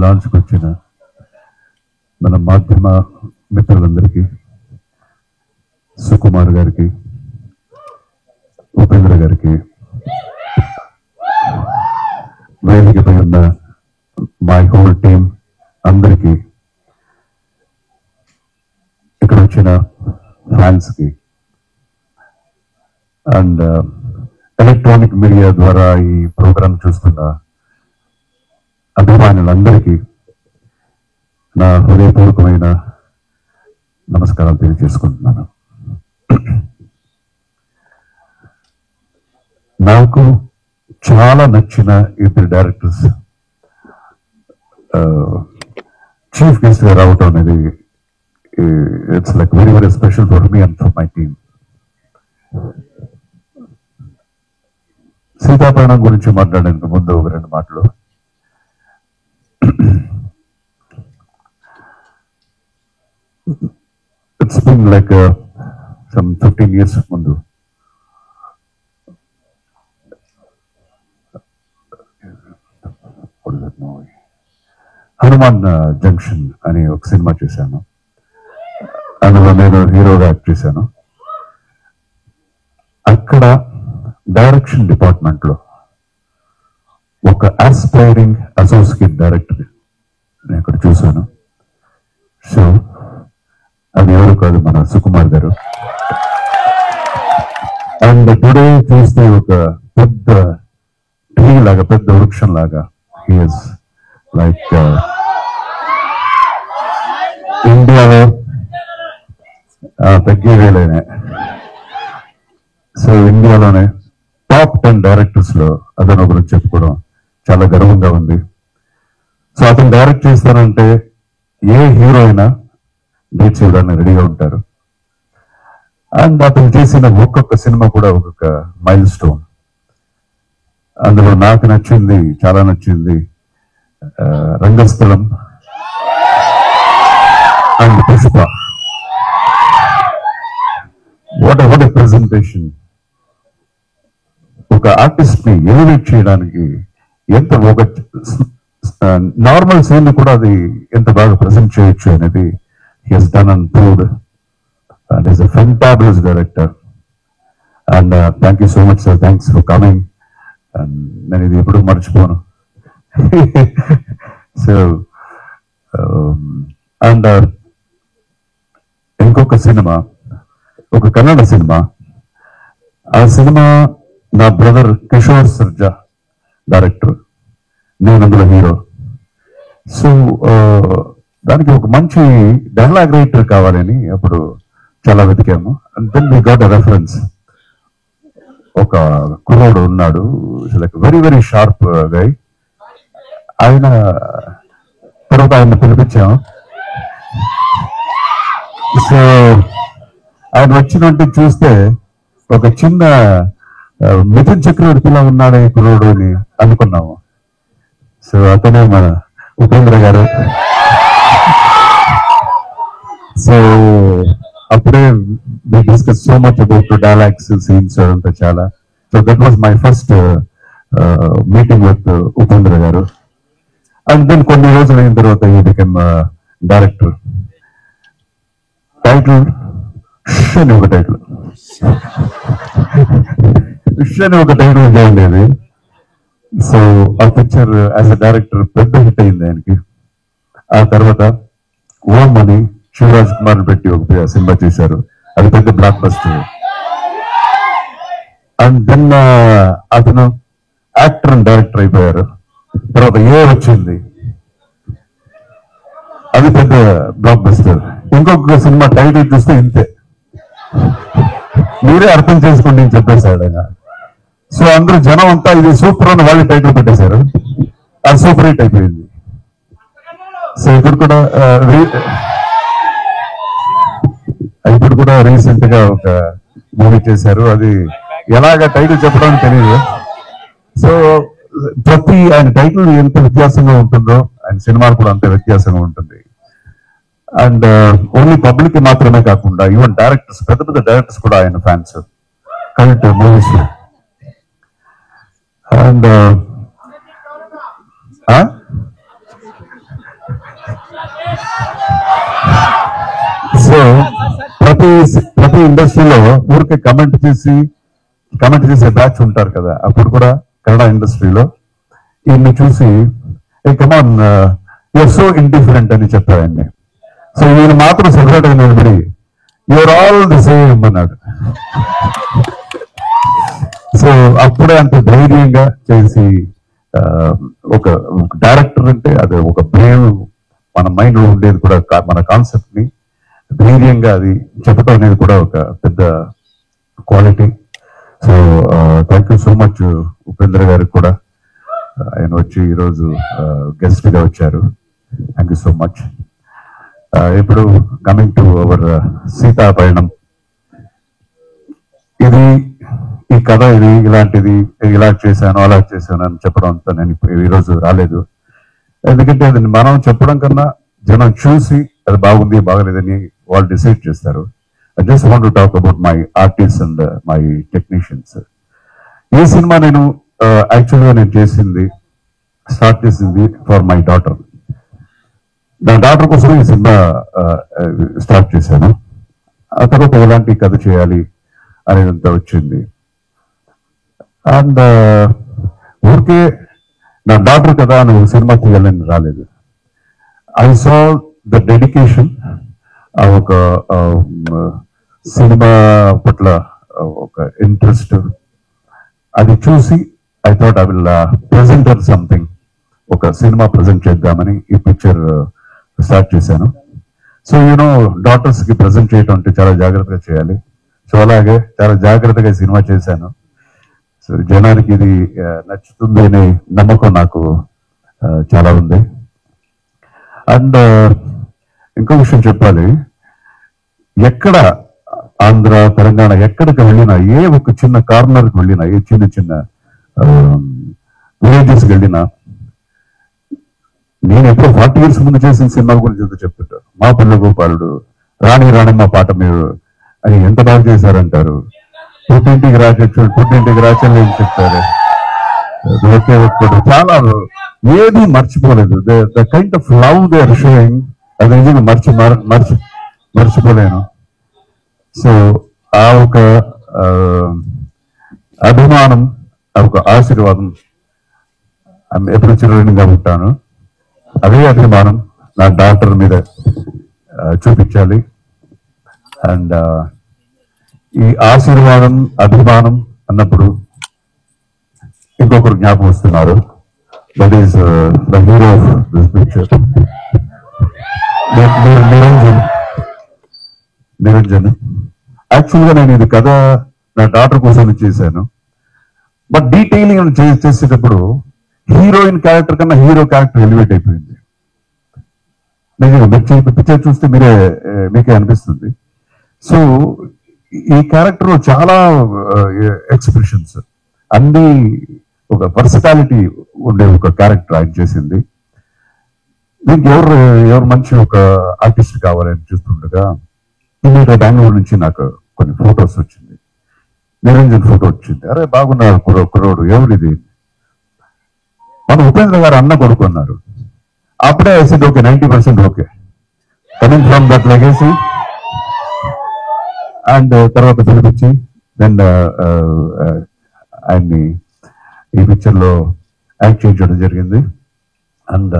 లాంచ్కి వచ్చిన మన మాధ్యమ మిత్రులందరికీ, సుకుమార్ గారికి, ఉపేంద్ర గారికి, వేదికపై ఉన్న మై హోల్ టీమ్ అందరికీ, ఇక్కడ వచ్చిన ఫ్యాన్స్కి అండ్ ఎలక్ట్రానిక్ మీడియా ద్వారా ఈ ప్రోగ్రాం చూస్తున్న అభిమానులందరికీ నా హృదయపూర్వకమైన నమస్కారాలు తెలియజేసుకుంటున్నాను. నాకు చాలా నచ్చిన ఇద్దరు డైరెక్టర్స్ చీఫ్ గెస్ట్ గా రావటం అనేది it's like very very special for me and for my team. Seethapayanam గురించి మాట్లాడడానికి ముందు ఒక రెండు మాటలు. It's been like some 15 years ముందు హనుమాన్ జంక్షన్ అని ఒక సినిమా చేశాను. అందులో నేను హీరోగా యాక్ట్ చేశాను. అక్కడ డైరెక్షన్ డిపార్ట్మెంట్ లో ఒక ఆస్పైరింగ్ అసోసియేట్ డైరెక్టర్ నేను అక్కడ చూశాను. సో అది ఎవరు కాదు, మన సుకుమార్ గారు. అండ్ టుడే చూస్తే ఒక పెద్ద ట్రీ లాగా, పెద్ద వృక్షం లాగా హీఈస్ లైక్ ఇండియాలో తగ్గేవేలేనే. సో ఇండియాలోనే టాప్ 10 డైరెక్టర్స్ లో అతను ఒకరు చెప్పుకోవడం చాలా గర్వంగా ఉంది. సో అతను డైరెక్ట్ చేస్తానంటే ఏ హీరో అయినా డేట్ చేయడానికి రెడీగా ఉంటారు. అండ్ అతను చేసిన ఒక్కొక్క సినిమా కూడా ఒక్కొక్క మైల్ స్టోన్. అందులో నాకు నచ్చింది, చాలా నచ్చింది Rangasthalam and Pushpa. What a presentation. ఒక ఆర్టిస్ట్ ని ఎలివేట్ చేయడానికి ఎంత, ఒక నార్మల్ సీన్ కూడా అది ఎంత బాగా ప్రజెంట్ చేయొచ్చు అనేది he has done and proved, and is a fantabulous director. And thank you so much, sir. Thanks for coming. And నేను ఇది ఎప్పుడు మర్చిపోను. సో అండ్ ఇంకొక సినిమా, ఒక కన్నడ సినిమా. ఆ సినిమా నా బ్రదర్ కిషోర్ సర్జా డైరెక్టర్, నేను అందులో హీరో. సో దానికి ఒక మంచి డైలాగ్ రైటర్ కావాలని అప్పుడు చాలా వెతికాము. And then we got a reference. ఒక కుర్రోడు ఉన్నాడు, like very very sharp guy. ఆయన తర్వాత ఆయన పిలిపించాం. సో ఆయన వచ్చినట్టు చూస్తే ఒక చిన్న మిథున్ చక్రవర్తిలా ఉన్నాడు ఈ కుర్రోడు అని అనుకున్నాము. సో అతనే మన ఉపేంద్ర గారు. సో అప్పుడే we discussed so much about the dialects, scenes అంతా చాలా. So that was my first meeting with Upendra garu. And then కొన్ని రోజులు అయిన తర్వాత he became డైరెక్టర్. టైటిల్ అని ఒక టైటిల్, అని ఒక టైటిల్ బాగుండేది. సో ఆ పిక్చర్ యాజ్ అ డైరెక్టర్ పెద్ద హిట్ అయింది ఆయనకి. ఆ తర్వాత ఓం అని శివరాజ్ కుమార్ పెట్టి ఒక సినిమా చేశారు, అది పెద్ద బ్లాక్ బస్టర్. అండ్ దెన్ అతను యాక్టర్ అండ్ డైరెక్టర్ అయిపోయారు. తర్వాత ఏ వచ్చింది, అది పెద్ద బ్లాక్ బస్టర్. ఇంకొక సినిమా టైటిల్ చూస్తే ఇంతే, మీరే అర్థం చేసుకోండి అని చెప్పేశాడు ఆయన. సో అందరూ జనం అంతా ఇది సూపర్ అని వాళ్ళు టైటిల్ పెట్టేశారు, అది సూపర్ హిట్ అయిపోయింది. సో ఇప్పుడు కూడా రీసెంట్ గా ఒక మూవీ చేశారు, అది ఎలాగ టైటిల్ చెప్పడం తెలియదు. సో ప్రతి ఆయన టైటిల్ ఎంత వ్యత్యాసంగా ఉంటుందో ఆయన సినిమాలు కూడా అంతే వ్యత్యాసంగా ఉంటుంది. అండ్ ఓన్లీ పబ్లిక్ మాత్రమే కాకుండా ఈవెన్ డైరెక్టర్స్, పెద్ద పెద్ద డైరెక్టర్స్ కూడా ఆయన fans correct movies. And so ప్రతి ప్రతి ఇండస్ట్రీలో ఊరికే కమెంట్ చేసే బ్యాచ్ ఉంటారు కదా, అప్పుడు కూడా కన్నడ ఇండస్ట్రీలో ఈయన్ని చూసి ఏ కమాన్ యూఆర్ సో ఇండిఫరెంట్ అని చెప్పారండి. సో ఈయన మాత్రం సెపరేట్ గా నిలబడి యూఆర్ ఆల్ ది సేమ్ అన్నాడు. సో అప్పుడే అంత ధైర్యంగా చేసి ఒక డైరెక్టర్ అంటే అది ఒక బ్రెయిన్ మన మైండ్ లో ఉండేది కూడా మన కాన్సెప్ట్ ని ధైర్యంగా అది చెప్పడం అనేది కూడా ఒక పెద్ద quality. So thank you so much Upendra గారికి కూడా, ఆయన వచ్చి ఈరోజు గెస్ట్ గా వచ్చారు. Thank you so much. ఇప్పుడు coming to our Seetha Payanam, ఇది ఈ కథ ఇది ఇలాంటిది ఇలా చేశాను అలా చేశాను అని చెప్పడం అంతా నేను ఈరోజు రాలేదు. ఎందుకంటే అది మనం చెప్పడం కన్నా జనం చూసి అది బాగుంది బాగలేదని వాళ్ళు డిసైడ్ చేస్తారు. I just want to talk about my artist and my technicians. ఈ సినిమా నేను యాక్చువల్గా నేను స్టార్ట్ చేసింది ఫర్ మై డాటర్. నా డాటర్ కోసం ఈ సినిమా స్టార్ట్ చేశాను. ఆ తర్వాత ఎలాంటి కథ చేయాలి అనేదంతా వచ్చింది. అండ్ ఊరికే నా డాక్టర్ కదా నువ్వు సినిమా తీయాలని రాలేదు. ఐ సా ద డెడికేషన్, ఒక సినిమా పట్ల ఒక ఇంట్రెస్ట్, అది చూసి I thought I will present something, ఒక సినిమా ప్రజెంట్ చేద్దామని ఈ పిక్చర్ స్టార్ట్ చేశాను. సో యూనో డాటర్స్ కి ప్రజెంట్ చేయడం అంటే చాలా జాగ్రత్తగా చేయాలి. సో అలాగే చాలా జాగ్రత్తగా సినిమా చేశాను. సో జనానికి ఇది నచ్చుతుంది అనే నమ్మకం నాకు చాలా ఉంది. అండ్ ఇంకో విషయం చెప్పాలి, ఎక్కడ ఆంధ్ర తెలంగాణ ఎక్కడికి వెళ్ళినా, ఏ ఒక చిన్న కార్నర్కి వెళ్ళినా, ఏ చిన్న చిన్న విలేజెస్కి వెళ్ళినా, నేను ఎప్పుడో 40 years ముందు చేసిన సినిమా గురించి చెప్తుంటారు. మా పిల్ల గోపాలుడు, రాణమ్మ పాట మీరు అని ఎంత బాగా చేశారంటారు. పుట్టింటికి రాచని ఏం చెప్తారు. ఒకే ఒక్కడు చాలా ఏది మర్చిపోలేదు. The kind of love they are showing, అది నిజంగా మర్చిపోలేను. సో ఆ ఒక అభిమానం, ఆ ఒక ఆశీర్వాదం ఎప్పుడు చిరదిగా ఉంటాను. అదే అభిమానం నా డాక్టర్ మీద చూపించాలి. అండ్ ఈ ఆశీర్వాదం అభిమానం అన్నప్పుడు ఇంకొకరు జ్ఞాపకం వస్తున్నారు. That is the hero of this picture, Niranjan. యాక్చువల్గా నేను ఇది కథ నా డాక్టర్ కోసం చేశాను. బట్ డీటెయిలింగ్ చేసేటప్పుడు హీరోయిన్ క్యారెక్టర్ కన్నా హీరో క్యారెక్టర్ ఎలివేట్ అయిపోయింది. నిజంగా పిక్చర్ చూస్తే మీకే అనిపిస్తుంది. సో ఈ క్యారెక్టర్ లో చాలా ఎక్స్ప్రెషన్స్, అన్ని ఒక పర్సనాలిటీ ఉండే ఒక క్యారెక్టర్ ఆయన చేసింది. దీనికి ఎవరు మంచి ఒక ఆర్టిస్ట్ కావాలని చూస్తుండగా ఇమీడియట్ బెంగళూరు నుంచి నాకు కొన్ని ఫొటోస్ వచ్చింది. నిరంజన్ ఫోటో వచ్చింది. అరే బాగున్నారు కుర్రోడు, ఎవరిది? మన ఉపేంద్ర గారు అన్న కొడుకున్నారు. అప్పుడే I said okay, 90% okay, coming from that legacy. And తర్వాత పిలిపించి దెన్ ఆయన్ని ఈ పిక్చర్ లో యాక్ట్ చేయించడం జరిగింది. And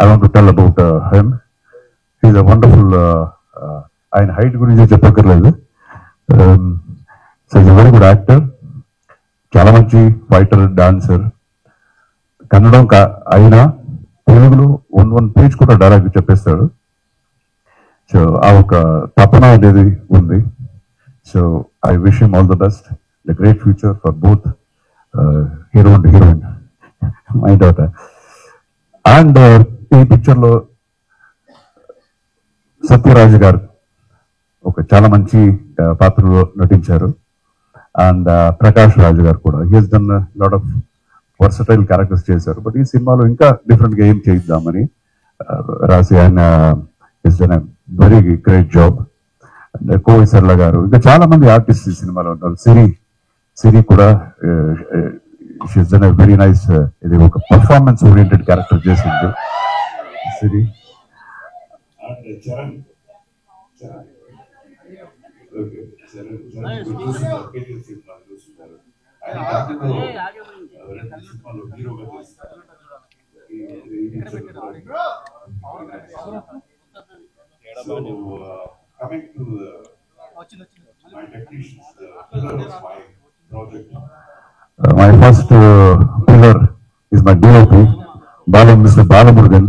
I want to tell about him. He's a wonderful, ఆయన హైట్ గురించి చెప్పక్కర్లేదు. So is a very good actor, చాలా మంచి ఫైటర్, డాన్సర్. కన్నడం అయినా తెలుగులో వన్ పేజ్ కూడా డైరెక్ట్ చెప్పేస్తాడు. సో ఆ ఒక తపన అనేది ఉంది. So I wish him all the best, the great future for both hero and heroine, my daughter. And ఈ పిక్చర్ లో సత్యరాజ్ గారు ఒక చాలా మంచి పాత్రలో నటించారు. అండ్ ప్రకాష్ రాజ్ గారు కూడా, he Hess done lot of versatile characters చేశారు. బట్ ఈ సినిమాలో ఇంకా డిఫరెంట్ గా ఏం చేద్దామని రాసి ఆయన Hess done a very great job. And కోవిసర్ల గారు, ఇంకా చాలా మంది ఆర్టిస్ట్ ఈ సినిమాలో ఉన్నారు. సిరి కూడా she's done a very nice, ఇది ఒక పర్ఫార్మెన్స్ ఓరియంటెడ్ క్యారెక్టర్ చేసింది సిరి. Coming to my technicians, the pillar of my project. My first pillar is my DOP, Mr. Balamurugan.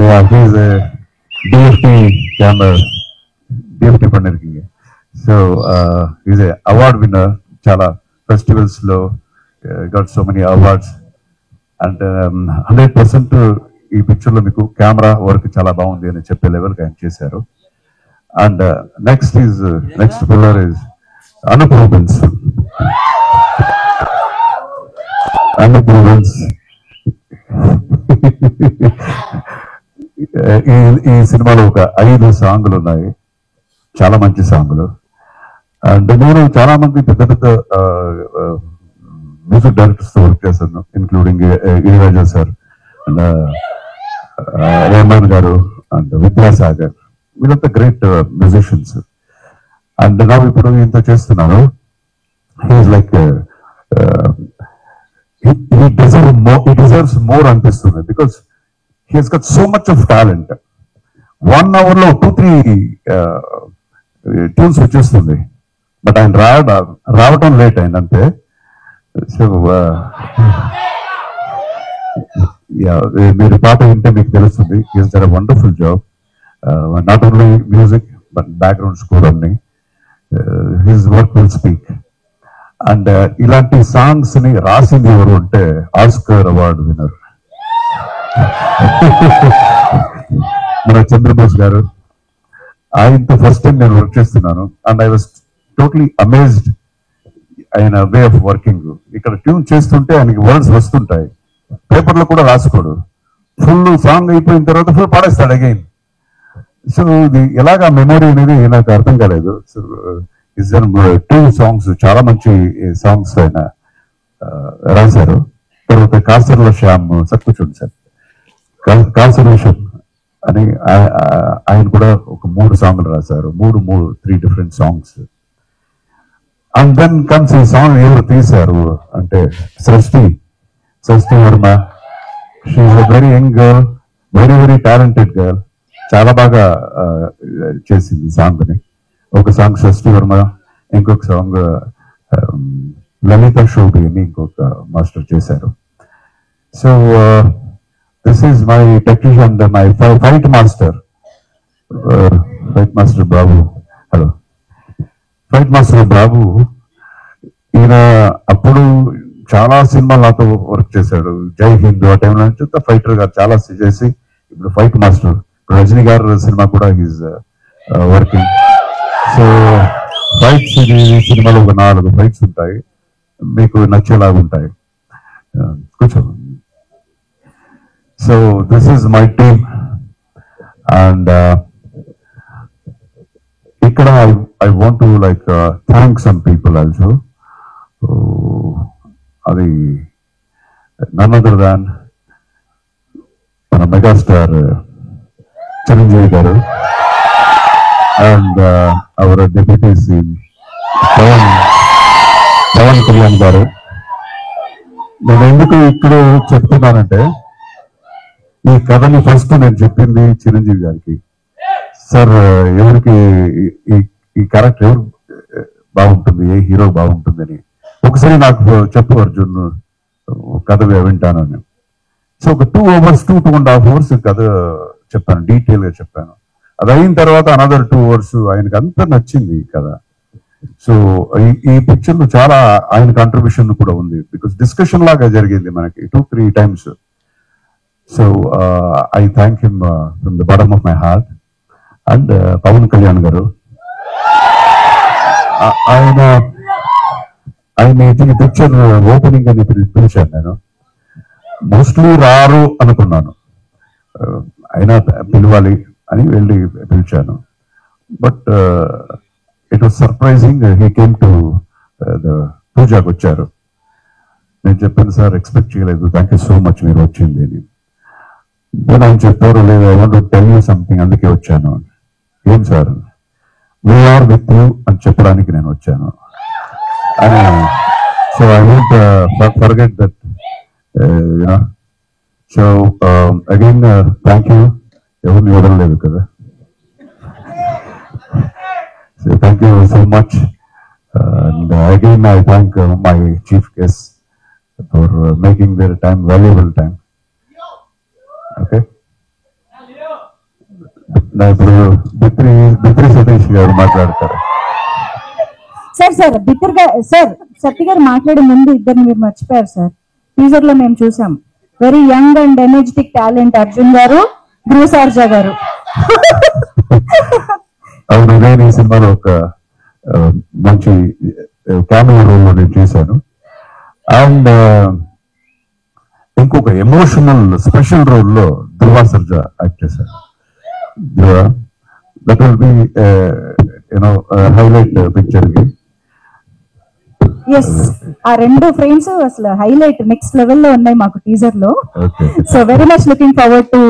Yeah, he is a DFT camera, DFT பண்ணிருக்கீங்க. So he's a award winner. Chala festivals lo got so many awards, and 100% ఈ picture లో మీకు camera work చాలా బాగుంది అని చెప్పే level కి ఆయన చేశారు. And next pillar is Anoop Rubens. ఈ సినిమాలో ఒక 5 సాంగ్లు ఉన్నాయి, చాలా మంచి సాంగ్లు. అండ్ నేను చాలా మంది పెద్ద పెద్ద మ్యూజిక్ డైరెక్టర్స్ తో వర్క్ చేశాను, including Ilaiyaraaja sir and Rahman గారు అండ్ విద్యాసాగర్. వీళ్ళంతా గ్రేట్ మ్యూజిషియన్స్. అండ్ నా ఇప్పుడు ఇంత చేస్తున్నాను. He's like he deserves more అనిపిస్తుంది, because he has got so much of talent. 1 hour లో 2-3 ట్యూన్స్ వచ్చేస్తుంది, బట్ ఆయన రావటం లేట్ అయిందంతే. సో మీరు పాట వింటే మీకు తెలుస్తుంది. Is there wonderful job, not only music but background score అన్ని. His work will speak. And ఇలాంటి సాంగ్స్ ని రాసింది ఎవరు అంటే ఆస్కర్ అవార్డు విన్నర్ మన చంద్రబోస్ గారు. ఆయనతో ఫస్ట్ టైం నేను వర్క్ చేస్తున్నాను, and I was totally amazed ఆయన వే ఆఫ్ వర్కింగ్. ఇక్కడ ట్యూన్ చేస్తుంటే ఆయనకి వర్డ్స్ వస్తుంటాయి, పేపర్లో కూడా రాసుకోడు. ఫుల్ సాంగ్ అయిపోయిన తర్వాత ఫుల్ పాడేస్తాడు అగైన్. సో ఇది ఎలాగా మెమొరీ అనేది నాకు అర్థం కాలేదు. సో ఇస్ 2 సాంగ్స్ చాలా మంచి సాంగ్స్ ఆయన రాశారు. తర్వాత కాసర్ల శ్యామ్ సత్కూర్చోండి సార్, కాన్సర్వేషన్ అని ఆయన కూడా ఒక 3 సాంగ్లు రాశారు. 3 different songs. And then comes ఈ సాంగ్ ఎవరు తీశారు అంటే Srishti Verma. She's a very young girl, very talented girl. చాలా బాగా చేసింది సాంగ్ ని. ఒక సాంగ్ సృష్టి వర్మ, ఇంకొక సాంగ్ లలిత శోభి అని ఇంకొక మాస్టర్ చేశారు. So this is my technician, my fight master Babu. Hello, fight master Babu. ఈయన అప్పుడు చాలా సినిమాలు నాతో వర్క్ చేశాడు. జై హింద్ ఆ టైంలో నుంచి ఫైటర్ గారు చాలా చేసి ఇప్పుడు ఫైట్ మాస్టర్. రజనీ గారు సినిమా కూడా హీజ్ వర్కింగ్. సో ఫైట్స్ ఈ సినిమాలో ఒక 4 ఫైట్స్ ఉంటాయి, మీకు నచ్చేలాగా ఉంటాయి. కూర్చో. So this is my team. And ఇక్కడ I want to like thank some people also. అది నన్ అదర్ దాన్ మన megastar Chiranjeevi garu and our deputy CM Pawan Kalyan garu. నేను ఎందుకు ఇక్కడ చెప్తున్నానంటే, ఈ కథని ఫస్ట్ నేను చెప్పింది చిరంజీవి గారికి. సార్, ఎవరికి ఈ క్యారెక్టర్ ఎవరు బాగుంటుంది, ఏ హీరో బాగుంటుంది అని ఒకసారి నాకు చెప్పు అర్జున్, కథ వింటానని. సో ఒక 2 hours 2.5 hours కథ చెప్పాను, డీటెయిల్ గా చెప్పాను. అది అయిన తర్వాత అనదర్ 2 hours ఆయనకు అంతా నచ్చింది కదా. సో ఈ పిక్చర్ లో చాలా ఆయన కాంట్రిబ్యూషన్ కూడా ఉంది, బికాస్ డిస్కషన్ లాగా జరిగింది మనకి 2-3 times. So I thank him from the bottom of my heart. And Pawan Kalyan గారు, ఆయన ఈ పిక్చర్ ఓపెనింగ్ అని పిలిచాను. నేను మోస్ట్లీ రారు అనుకున్నాను, అయినా పిలవాలి అని వెళ్ళి పిలిచాను. But it was surprising. He came to పూజాకి వచ్చారు. నేను చెప్పాను, సార్ ఎక్స్పెక్ట్ చేయలేదు, థ్యాంక్ యూ సో మచ్ మీరు వచ్చింది అని. ఆయన చెప్పారు, లేదు I want to tell you something, అందుకే వచ్చాను. ఏం సార్ వీఆర్ విత్ యూ అని చెప్పడానికి నేను వచ్చాను అని. So I won't forget that you know. So again thank you, ఎవరిని వదలలేదు కదా. So thank you so much. And again, I thank my chief guests for making their time valuable time. Okay. నా ఇప్పుడు బిత్రి సతీష్ గారు మాట్లాడతారు. సార్ సత్య గారు మాట్లాడే ముందు ఇద్దరిని మీరు మర్చిపోయారు సార్. టీజర్ లో మేము చూసాం very young and energetic talent Arjun గారు, ధ్రువ సర్జా గారు. అవును, నేను ఈ సినిమాలో ఒక మంచి క్యామెరా రోల్లో నేను చేశాను. అండ్ ఇంకొక ఎమోషనల్ స్పెషల్ రోల్లో ధ్రువ సర్జా యాక్ట్ చేశాను. Dhruva, that will be you know highlight picture కి. ఎస్, ఆ రెండు ఫ్రేమ్స్ అసలు హైలైట్ నెక్స్ట్ లెవెల్ లో ఉన్నాయి మాకు టీజర్ లో. So very much looking forward to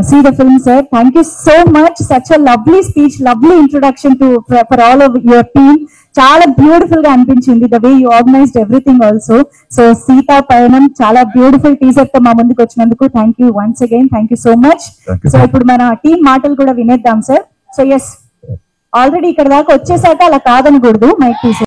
see the film, sir. Thank you so much. Such a lovely speech, lovely introduction to for all of your team. Chaala beautiful ga anpinchindi the way you organized everything also. So Sita Payanam chaala beautiful teaser tho ma munduku vachinanduku thank you once again. Thank you so much. So ippudu mana team maatalu kuda vineddam sir. So yes, already ikkada daaka vachesaka ala kaadanakudu mic తీసి